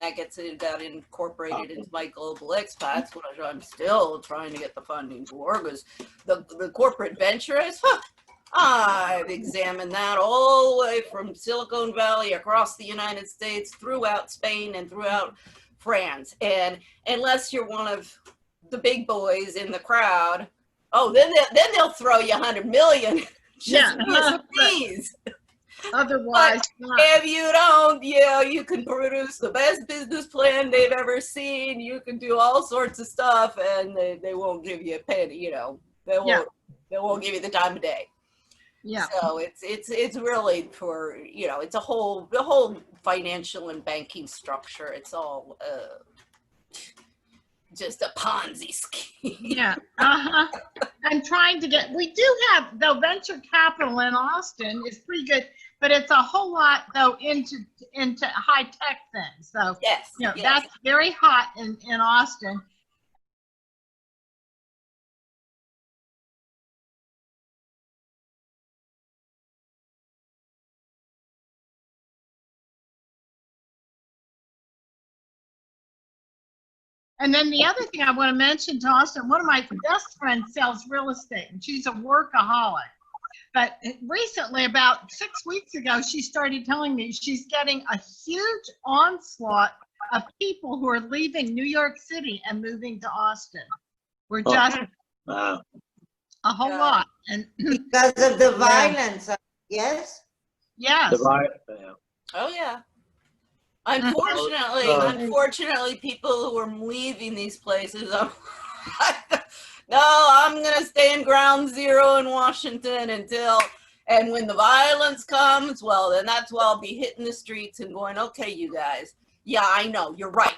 that got incorporated into my global expats, which I'm still trying to get the funding for, because the corporate ventures, I've examined that all the way from Silicon Valley across the United States, throughout Spain and throughout France. And unless you're one of the big boys in the crowd, then they'll throw you 100 million just for fees. Otherwise, if you don't, you can produce the best business plan they've ever seen. You can do all sorts of stuff, and they won't give you a penny. They won't give you the time of day. Yeah. So it's really for it's the whole financial and banking structure. It's all just a Ponzi scheme. Yeah. I'm trying to we do have, though, venture capital in Austin is pretty good, but it's a whole lot though into high tech things. So yes, that's very hot in Austin. And then the other thing I want to mention to Austin, one of my best friends sells real estate, and she's a workaholic. But recently, about 6 weeks ago, she started telling me she's getting a huge onslaught of people who are leaving New York City and moving to Austin. We're just a whole lot. And because of the violence, yes? Yes. Oh, yeah. Unfortunately, people who are leaving these places, no, I'm going to stay in ground zero in Washington and when the violence comes, well, then that's why I'll be hitting the streets and going, okay, you guys, yeah, I know, you're right,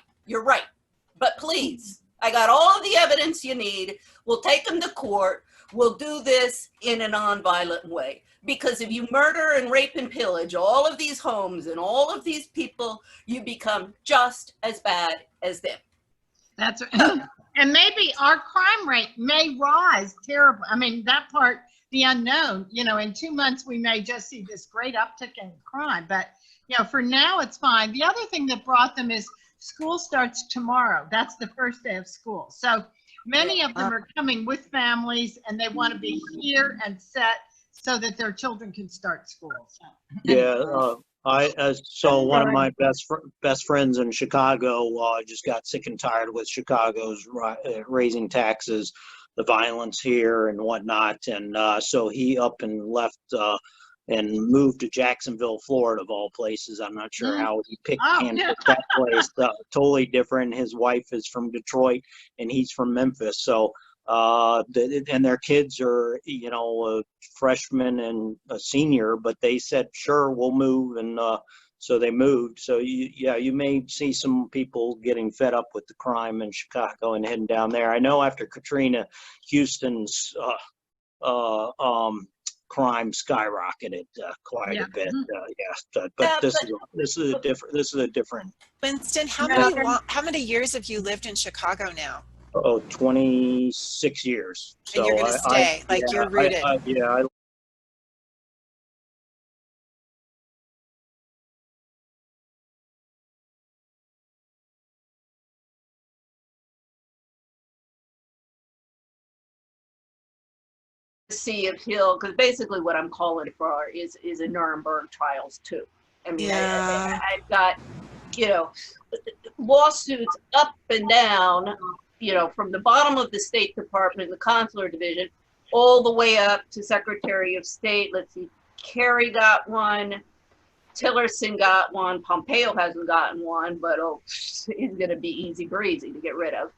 but please, I got all of the evidence you need, we'll take them to court, we'll do this in a non-violent way. Because if you murder and rape and pillage all of these homes and all of these people, you become just as bad as them. That's right. And maybe our crime rate may rise terribly. I mean, that part, the unknown, in 2 months, we may just see this great uptick in crime. But, for now, it's fine. The other thing that brought them is school starts tomorrow. That's the first day of school. So many of them are coming with families, and they want to be here and set so that their children can start school. So. So one of my best friends in Chicago just got sick and tired with Chicago's raising taxes, the violence here and whatnot, and so he up and left and moved to Jacksonville, Florida, of all places. I'm not sure how he picked that place. Totally different. His wife is from Detroit, and he's from Memphis. So. And their kids are, a freshman and a senior, but they said, sure, we'll move. And so they moved. So, you may see some people getting fed up with the crime in Chicago and heading down there. I know after Katrina, Houston's crime skyrocketed quite a bit. But this is a different. Winston, how many years have you lived in Chicago now? 26 years. So and you're going to stay, you're rooted. I see if because basically what I'm calling for is a Nuremberg trials too. I mean, I've got, lawsuits up and down, from the bottom of the State Department, the Consular Division, all the way up to Secretary of State. Let's see, Kerry got one, Tillerson got one, Pompeo hasn't gotten one, but he's going to be easy breezy to get rid of.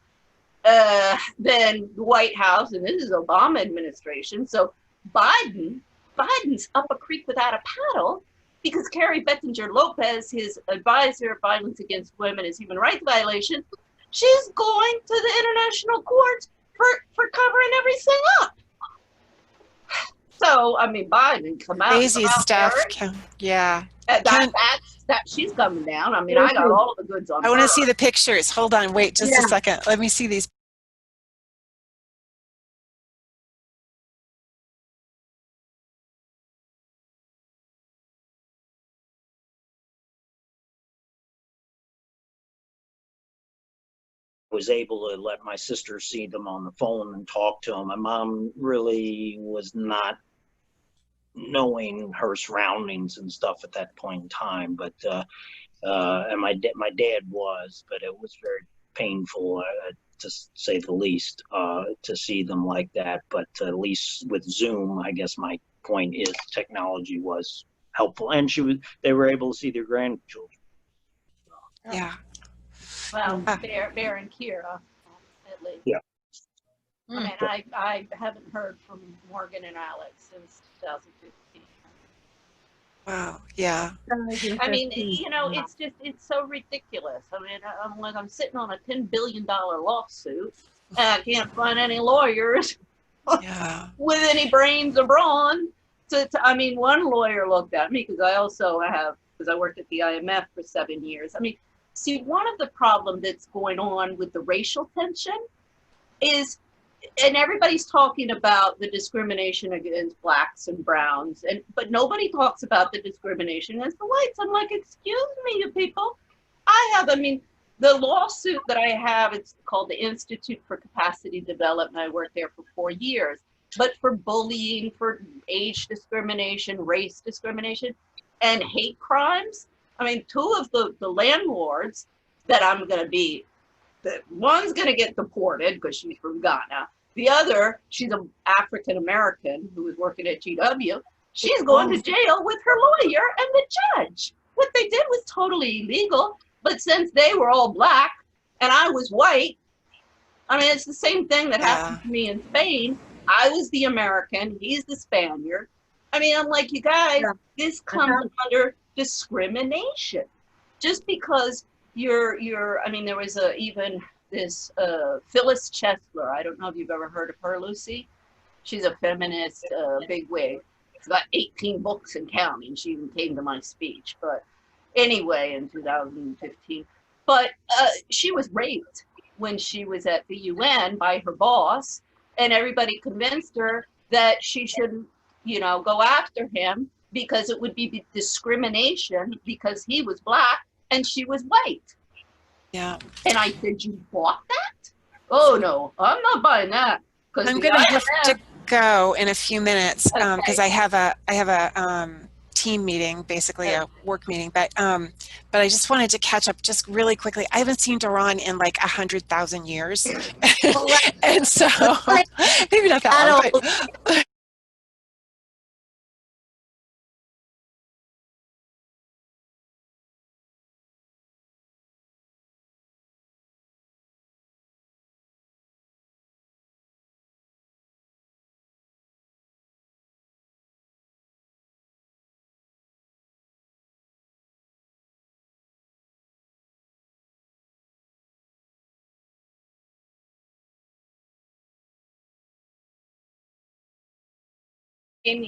Then the White House, and this is Obama administration, so Biden's up a creek without a paddle because Carrie Bettinger Lopez, his advisor of violence against women is human rights violation, she's going to the international courts for covering everything up. So, I mean, Biden, come out. Crazy stuff. Yeah. She's coming down. I mean, I got all the goods on her. I want to see the pictures. Hold on. Wait just a second. Let me see these. was able to let my sister see them on the phone and talk to them. My mom really was not knowing her surroundings and stuff at that point in time, but and my dad was, but it was very painful, to say the least, to see them like that. But at least with Zoom, I guess my point is technology was helpful, and they were able to see their grandchildren. Yeah. Well, Bear and Kira, at least. Yeah. I mean, I haven't heard from Morgan and Alex since 2015. Wow. Yeah. I mean, you know, it's so ridiculous. I mean, I'm sitting on a $10 billion lawsuit, and I can't find any lawyers Yeah. with any brains or brawn. I mean, one lawyer looked at me because I worked at the IMF for 7 years. I mean, see, one of the problems that's going on with the racial tension is, and everybody's talking about the discrimination against blacks and browns, but nobody talks about the discrimination against the whites. I'm like, excuse me, you people. The lawsuit that I have, it's called the Institute for Capacity Development. I worked there for 4 years, but for bullying, for age discrimination, race discrimination, and hate crimes. I mean, two of the landlords that I'm going to be, one's going to get deported because she's from Ghana. The other, she's an African-American who was working at GW. She's going to jail with her lawyer and the judge. What they did was totally illegal, but since they were all black and I was white, I mean, it's the same thing that happened to me in Spain. I was the American, he's the Spaniard. I mean, I'm like, you guys, this comes under discrimination. Just because I mean, there was even this Phyllis Chesler. I don't know if you've ever heard of her, Lucy. She's a feminist bigwig. She's got 18 books and counting. She even came to my speech. But anyway, in 2015. But she was raped when she was at the UN by her boss, and everybody convinced her that she shouldn't, go after him because it would be discrimination because he was black and she was white. Yeah. And I said, you bought that? Oh no, I'm not buying that. I'm going to have to go in a few minutes because I have a team meeting, basically a work meeting. But I just wanted to catch up just really quickly. I haven't seen Duran in like 100,000 years, and so maybe not that long. But, in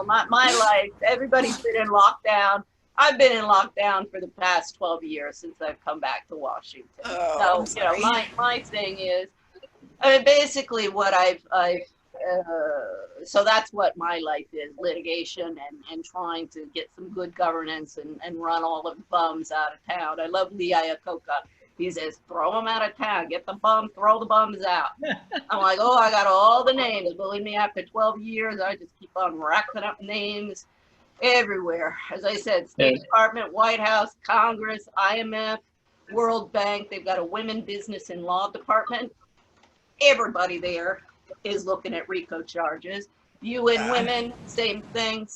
my life, everybody's been in lockdown. I've been in lockdown for the past 12 years since I've come back to Washington. Oh, so my thing is, I mean, basically what so that's what my life is: litigation and trying to get some good governance and run all the bums out of town. I love Lee Iacocca. He says, throw them out of town, get the bum, throw the bums out. I'm like, oh, I got all the names. Believe me, after 12 years, I just keep on racking up names everywhere. As I said, State Department, White House, Congress, IMF, World Bank. They've got a women business and law department. Everybody there is looking at RICO charges. UN Women, same thing.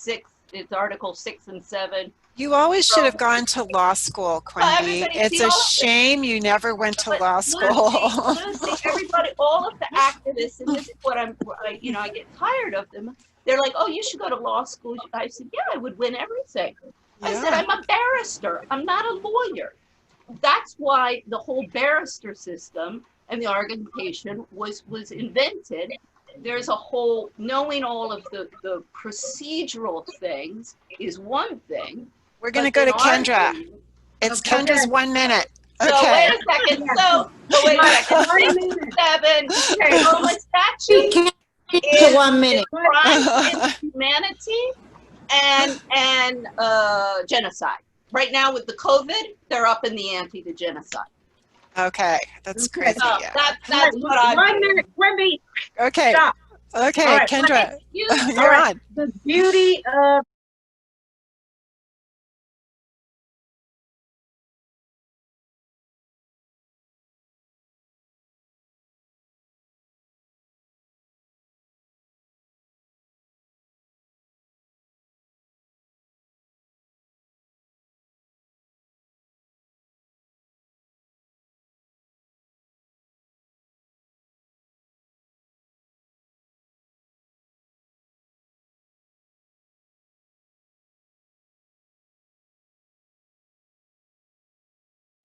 It's Article 6 and 7. you always should have gone to law school, Quimby. It's a shame you never went to law school. Lucy, everybody, all of the activists, and this is what I get tired of them. They're like, oh, you should go to law school. I said, yeah, I would win everything. I said, I'm a barrister. I'm not a lawyer. That's why the whole barrister system and the argumentation was invented. There's a whole, knowing all of the procedural things is one thing. We're going to go to Kendra. It's Kendra's 1 minute. Okay. So wait a second. So wait a second. 7. Okay, Rome Statutes To 1 minute. crimes against humanity and genocide. Right now with the COVID, they're up in the ante to genocide. Okay, that's crazy. So Yeah. that's what I'm 1 doing. minute, Wendy, Okay. stop. Okay, All right, Kendra, You- you're on. The beauty of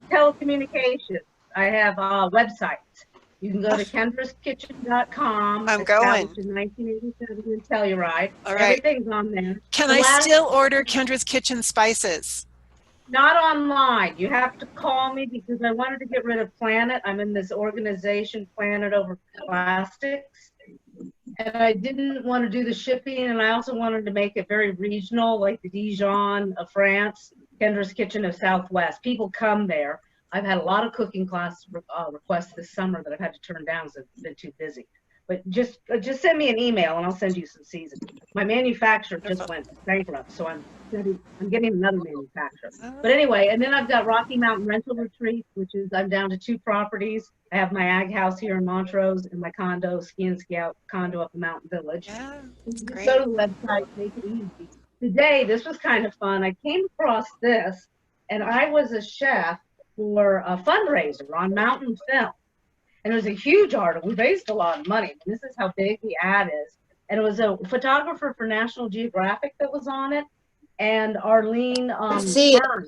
telecommunications, I have websites. You can go to kendraskitchen.com. I'm going. Established in 1987 in Telluride. All right. Everything's on there. Can The I last- still order Kendra's Kitchen spices? Not online. You have to call me because I wanted to get rid of Planet. I'm in this organization, Planet Over Plastics. And I didn't want to do the shipping, and I also wanted to make it very regional, like the Dijon of France, Kendra's Kitchen of Southwest. People come there. I've had a lot of cooking class requests this summer that I've had to turn down because I've been too busy. But just send me an email and I'll send you some seasoning. My manufacturer just went bankrupt, so I'm getting another manufacturer. But anyway, and then I've got Rocky Mountain Rental Retreat, which is I'm down to 2 properties. I have my ag house here in Montrose and my condo, ski and ski out condo up in Mountain Village. Yeah, that's Just great. go to the website, make it easy. Today, this was kind of fun. I came across this, and I was a chef for a fundraiser on Mountain Film. And it was a huge article. We raised a lot of money. This is how big the ad is. And it was a photographer for National Geographic that was on it. And Arlene Byrne,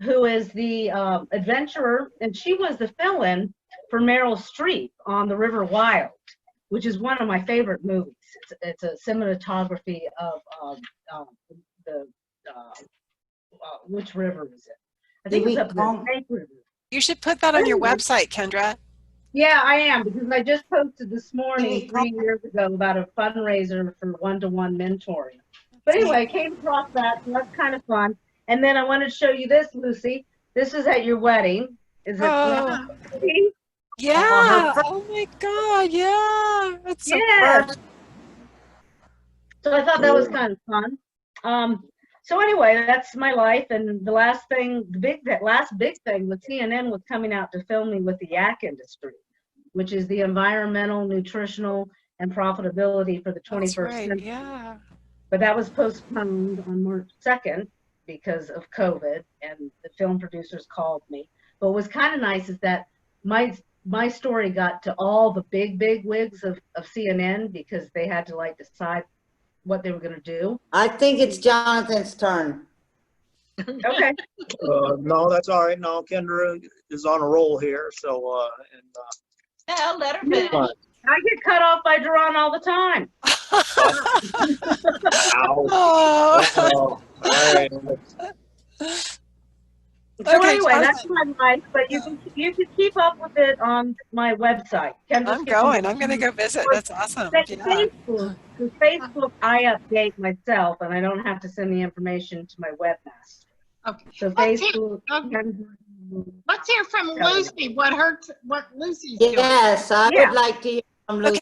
who is the adventurer, and she was the fill-in for Meryl Streep on The River Wild, which is one of my favorite movies. It's a cinematography of which river is it? I think it's up the Snake River. You should put that on your website, Kendra. Yeah, I am, because I just posted this morning 3 years ago about a fundraiser for one-to-one mentoring. But anyway, I came across that, so that's kind of fun. And then I wanted to show you this, Lucy. This is at your wedding. Is it? Oh. Lucy? Yeah. Oh my God. Yeah. That's so perfect. So I thought that was kind of fun. So anyway, that's my life. And the last thing, last big thing with CNN was coming out to film me with the yak industry, which is the environmental, nutritional, and profitability for the 21st century. Yeah. But that was postponed on March 2nd because of COVID, and the film producers called me. But what was kind of nice is that my story got to all the big wigs of CNN because they had to like decide what they were going to do. I think it's Jonathan's turn. Okay. No, that's all right. No, Kendra is on a roll here. So, Yeah, let her finish. I get cut off by Duran all the time. Oh. all right. So Okay, anyway, Jonathan. that's my life, but you can keep up with it on my website. I'm going to go visit. That's awesome. Yeah. Facebook, I update myself, and I don't have to send the information to my webmaster. Okay. So Let's Facebook. Let's hear from Lucy. What Lucy's doing. Yes, I Yeah. would like to hear from Lucy.